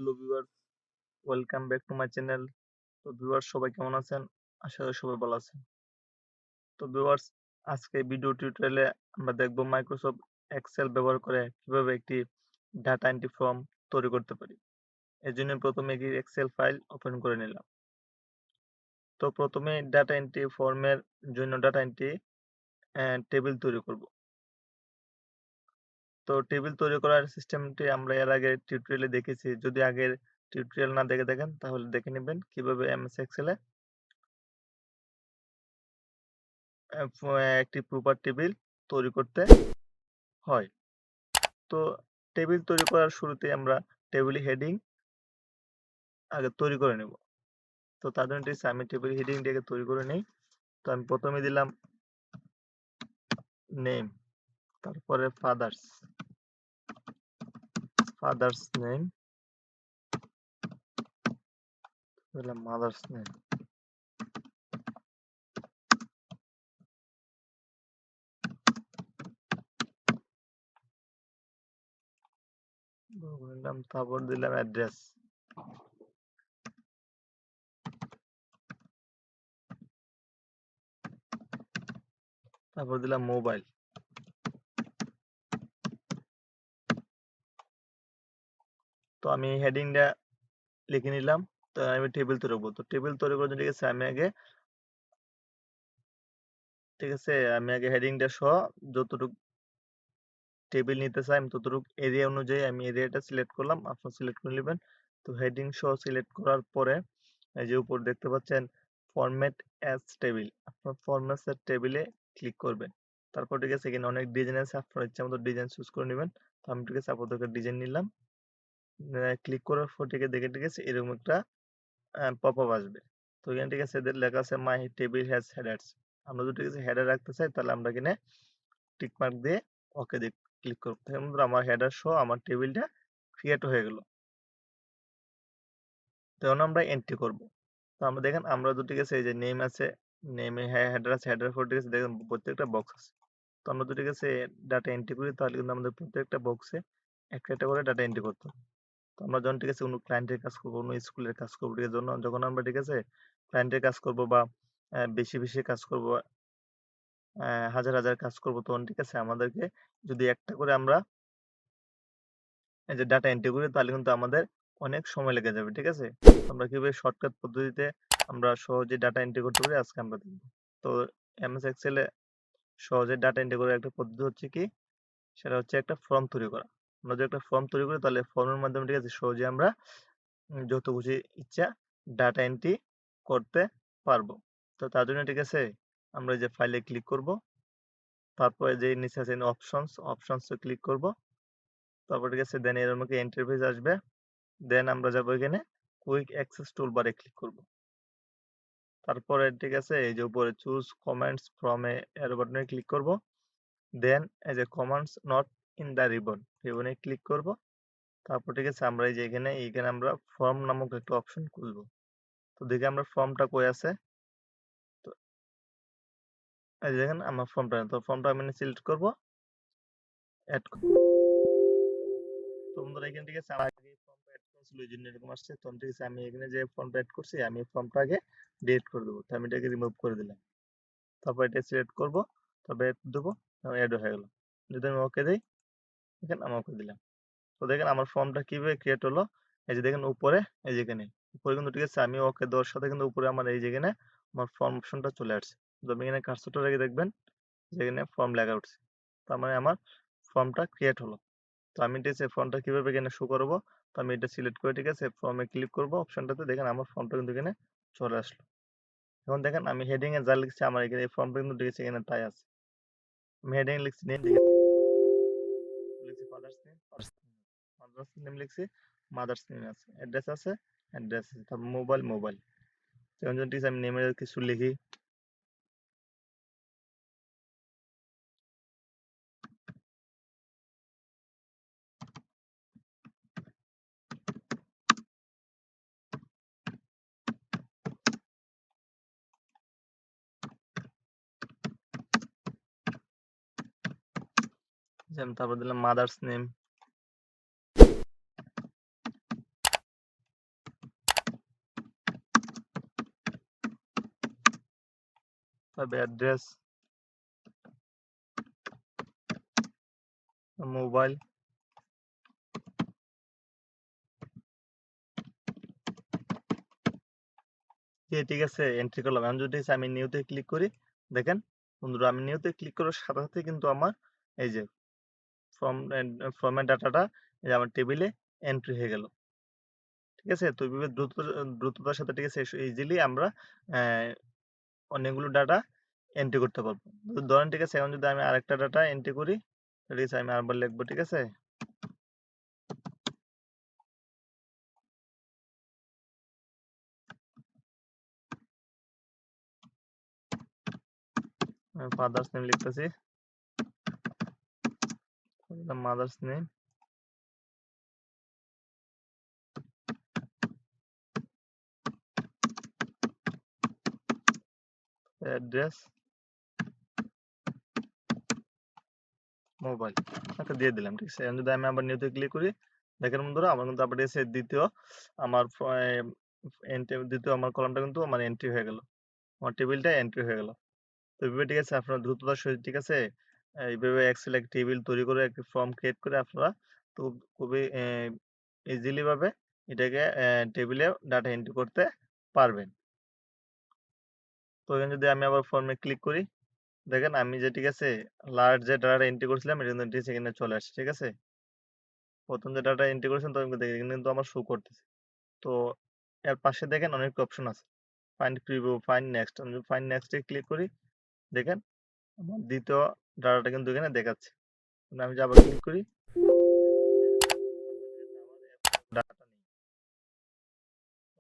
Hello viewers, welcome back to my channel. তো viewers সবাই কেমন আছেন? আশা করি সবাই ভালো আছেন। তো ভিউয়ার্স আজকে ভিডিও টিউটোরিয়ালে আমরা দেখব মাইক্রোসফট এক্সেল ব্যবহার করে কিভাবে একটি ডাটা এন্ট্রি ফর্ম তৈরি করতে পারি। এর জন্য প্রথমে একটি এক্সেল ফাইল ওপেন করে নিলাম। তো প্রথমে ডাটা এন্ট্রি ফর্মের জন্য ডাটা এন্ট্রি টেবিল তৈরি করব। তো টেবিল তৈরি করার সিস্টেমটি আমরা এর আগে টিউটোরিয়ালে দেখেছি। যদি আগের টিউটোরিয়াল না দেখে থাকেন তাহলে দেখে নেবেন কিভাবে এমএস এক্সেলে একটি প্রপার টেবিল তৈরি করতে হয়। তো টেবিল তৈরি করার শুরুতে আমরা টেবিল হেডিং আগে তৈরি করে নেব। তো তার জন্য আমি টেবিল হেডিংটাকে তৈরি করে নেই। তো আমি প্রথমে দিলাম নেম, তারপরে ফাদার্স নেম, দিলাম মাদার্স নেম, তারপর দিলাম অ্যাড্রেস, তারপর দিলাম মোবাইল। তো আমি হেডিংটা লিখে নিলাম। তো আমি টেবিল তৈরি করবো। তো টেবিল তৈরি করার জন্য ঠিক আছে আমি আগে হেডিংটা সহ যতটুকু টেবিল নিতে চাই আমি ততটুকু এরিয়া অনুযায়ী আমি এরিয়াটা সিলেক্ট করলাম। আপনারা সিলেক্ট করে নেবেন। তো হেডিং সহ সিলেক্ট করার পরে এই যে উপর দেখতে পাচ্ছেন ফরম্যাট অ্যাজ টেবিল, আপনার ফরম্যাট অ্যাজ টেবিলে ক্লিক করবেন। তারপর ঠিক আছে এখানে অনেক ডিজাইন আছে, আপনার ইচ্ছা মতো ডিজাইন চুজ করে নেবেন। তো আমি ঠিক আছে আপাতত ডিজাইন নিলাম। ক্লিক করার পর ঠিক আছে এরকম একটা পপ আপ আসবে। তো এখানে ঠিক আছে এদের লেখা আছে মাই টেবিল হ্যাজ হেডার্স। আমরা যদি ঠিক আছে হেডার রাখতে চাই তাহলে আমরা এখানে টিক মার্ক দিয়ে ওকে দিয়ে ক্লিক করব। বন্ধুরা আমার হেডার সহ আমার টেবিলটা ক্রিয়েট হয়ে গেল। তখন আমরা এন্ট্রি করব। তো আমরা দেখেন আমরা তো ঠিক আছে এই যে নেম আছে, নেমে হেডার আছে, হেডার ফর ঠিক আছে দেখেন প্রত্যেকটা বক্স আছে। তো আমরা তো ঠিক আছে ডাটা এন্ট্রি করি তাহলে কিন্তু আমাদের প্রত্যেকটা বক্সে একটা একটা করে ডাটা এন্ট্রি করতে হবে। তো আমরা যখন ঠিক আছে কোনো ক্লায়েন্টের কাজ করবো, কোনো স্কুলের কাজ করবো, ঠিক আছে যখন আমরা ঠিক আছে ক্লায়েন্টের কাজ করবো বা বেশি বেশি কাজ করবো, হাজার হাজার কাজ করবো, তখন ঠিক আছে আমাদেরকে যদি একটা করে আমরা এই যে ডাটা এন্ট্রি করি তাহলে কিন্তু আমাদের অনেক সময় লেগে যাবে। ঠিক আছে, আমরা কিভাবে শর্টকাট পদ্ধতিতে আমরা সহজে ডাটা এন্ট্রি করতে পারি আজকে আমরা দেখব। তো এমএস এক্সেলে সহজে ডাটা এন্ট্রি করার একটা পদ্ধতি হচ্ছে কি, সেটা হচ্ছে একটা ফর্ম তৈরি করা। আমরা যদি একটা ফর্ম তৈরি করি তাহলে ফর্মের মাধ্যমে ঠিক আছে সহজে আমরা যত খুশি ইচ্ছা ডাটা এন্ট্রি করতে পারবো। তো তার জন্য ঠিক আছে আমরা যে ফাইলে ক্লিক করব, তারপরে যে নিচে আছে অপশনস ক্লিক করব। তারপর ঠিক আছে দেন এর মধ্যে ইন্টারফেস আসবে। দেন আমরা যাবো এখানে কুইক অ্যাক্সেস টুলবারে ক্লিক করব। তারপরে ঠিক আছে এই যে উপরে choose commands from A arrow বাটনে ক্লিক করব। দেন এই যে কমান্ডস নট ইন দা রিবনে ক্লিক করব। তারপর ঠিক আছে আমরা এই যে এখানে আমরা ফর্ম নামক একটা অপশন খুঁজব। তো দেখি আমরা ফর্মটা কই আছে। তো এই যে দেখেন আমার ফর্মটা আমি সিলেক্ট করব, অ্যাড। তো বন্ধুরা এখানে ঠিক আছে আমার আগে ফর্মটা অ্যাড করেছিল এই জন্য এরকম আসছে। তো ঠিক আছে আমি এখানে যে ফর্মটা অ্যাড করছি আমি ফর্মটা আগে ডিলিট করে দেবো। তো আমি এটাকে রিমুভ করে দিলাম। তারপর এটা সিলেক্ট করব, তবে অ্যাড দেবো, অ্যাড হয়ে গেল। যদি আমি ওকে দিই, দেখেন আমি ওকে দিলাম। তো দেখেন আমার ফর্মটা কিভাবে ক্রিয়েট হলো। এই যে দেখেন উপরে, এই যে এখানে উপরে কিন্তু ঠিক আছে আমি ওকে দেওয়ার সাথে কিন্তু উপরে আমার এই যেখানে আমার ফর্ম অপশনটা চলে আসছে। তো আমি এখানে কার্সরটা রেখে দেখবেন যেখানে ফর্ম লেখা উঠছে, তার মানে আমার ফর্মটা ক্রিয়েট হলো। তো আমি ঠিক আছে ফর্মটা কিভাবে এখানে শো করবো, তো আমি এটা সিলেক্ট করে ঠিক আছে ফর্মে ক্লিক করব অপশনটাতে, দেখেন আমার ফর্মটা কিন্তু এখানে চলে আসলো। এখন দেখেন আমি হেডিং এ যা লিখছি আমার এখানে এই ফর্মটা কিন্তু ঠিক আছে এখানে তাই আছে। আমি হেডিং লিখছি নেম, লিখছি ফাদার্স নেম, ফাদার্স নেম লিখছি, মাদার্স নেম আছে, অ্যাড্রেস আছে, অ্যাড্রেস আছে, তারপর মোবাইল। এখন যদি ঠিক আছে আমি নেমের কিছু লিখি, যেমন তারপর দিলাম মাদার্স নেম, তারপরে অ্যাড্রেস, মোবাইল, ঠিক আছে এন্ট্রি করলাম। এখন যদি আমি নিউতে ক্লিক করি, দেখেন বন্ধুরা আমি নিউতে ক্লিক করার সাথে সাথে কিন্তু আমার এই যে ফর্মের ডাটাটা এই যে আমার টেবিলে এন্ট্রি হয়ে গেল। ঠিক আছে, তো এইভাবে দ্রুততার সাথে ঠিক আছে ইজিলি আমরা অনেকগুলো ডাটা এন্ট্রি করতে পারবো। ধরেন ঠিক আছে এখন যদি আমি আরেকটা ডাটা এন্ট্রি করি, ঠিক আছে আমি আবার লিখবো, ঠিক আছে ফাদার্স নেম লিখতেছি, মাদার্স নেম, অ্যাড্রেস, মোবাইল, একটা দিয়ে দিলাম। ঠিক আছে এখন যদি আমি আবার নিউতে ক্লিক করি, দেখেন বন্ধুরা আমার কিন্তু আবার এসে আমার দ্বিতীয় আমার কলামটা কিন্তু আমার এন্ট্রি হয়ে গেল, আমার টেবিলটা এন্ট্রি হয়ে গেল। তো এইভাবে ঠিক আছে আপনারা দ্রুততার সহিত ঠিক আছে এইভাবে এক্সেল এক টেবিল তৈরি করে একটা ফর্ম ক্রিয়েট করে আপনারা তো খুবই ইজিলি ভাবে এটাকে টেবিলে ডাটা এন্ট্রি করতে পারবেন। তো এখানে যদি আমি আবার ফর্মে ক্লিক করি, দেখেন আমি যে ঠিক আছে লাস্ট যে ডাটা এন্ট্রি করছিলাম এটা কিন্তু এখানে চলে আসছে। ঠিক আছে প্রথম যে ডাটা এন্ট্রি করেছেন তো এখানে কিন্তু আমার শো করতেছে। তো এর পাশে দেখেন অনেক অপশন আছে, ফাইন্ড প্রিভিউ, ফাইন্ড নেক্সট। আমি ফাইন্ড নেক্সটে ক্লিক করি, দেখেন আমার দ্বিতীয় ডাটাটা কিন্তু এখানে দেখাচ্ছে। আমি যে আবার ক্লিক করি, ডাটাটা নেই।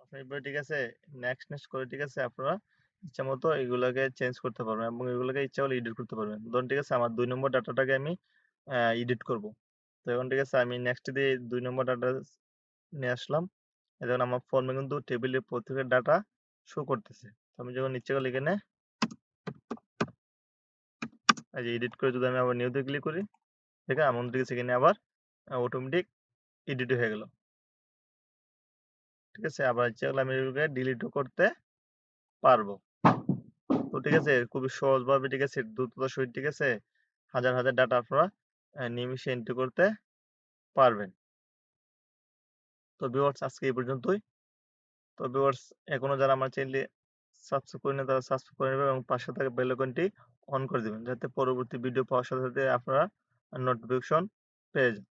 আপনার ঠিক আছে নেক্সট নেক্সট করে ঠিক আছে আপনারা ইচ্ছা মতো এগুলোকে চেঞ্জ করতে পারবেন এবং এগুলোকে ইচ্ছা হলে এডিট করতে পারবেন। ধরুন ঠিক আছে আমার 2 নম্বর ডাটাটাকে আমি এডিট করব। তো এখন ঠিক আছে আমি নেক্সট দিয়ে 2 নম্বর ডাটা নিয়ে আসলাম। এখন আমার ফর্মে কিন্তু টেবিলের প্রত্যেকের ডাটা শো করতেছে। তো আমি যখন ইচ্ছে করলে এখানে এই যে এডিট করে যদি আমি আবার নিউতে ক্লিক করি, দেখেন আমার ঠিক আছে এখানে আবার অটোমেটিক এডিট হয়ে গেল। ঠিক আছে আবার ইচ্ছে করলে আমি এগুলোকে ডিলিটও করতে পারবো। তো ঠিক আছে খুবই সহজভাবে ঠিক আছে দ্রুততার সহিত ঠিক আছে হাজার হাজার ডাটা আপনারা নিমিষে এন্ট্রি করতে পারবেন। তো ভিউয়ার্স আজকে এই পর্যন্তই। তো ভিউয়ার্স এখনো যারা আমার চ্যানেলে সাবস্ক্রাইব করেনি তারা সাবস্ক্রাইব করে নেবেন এবং পাশে থাকা বেল আইকনটি অন করে দিবেন যাতে পরবর্তী ভিডিও পাওয়ার সাথে সাথে আপনারা নোটিফিকেশন পেয়ে যান।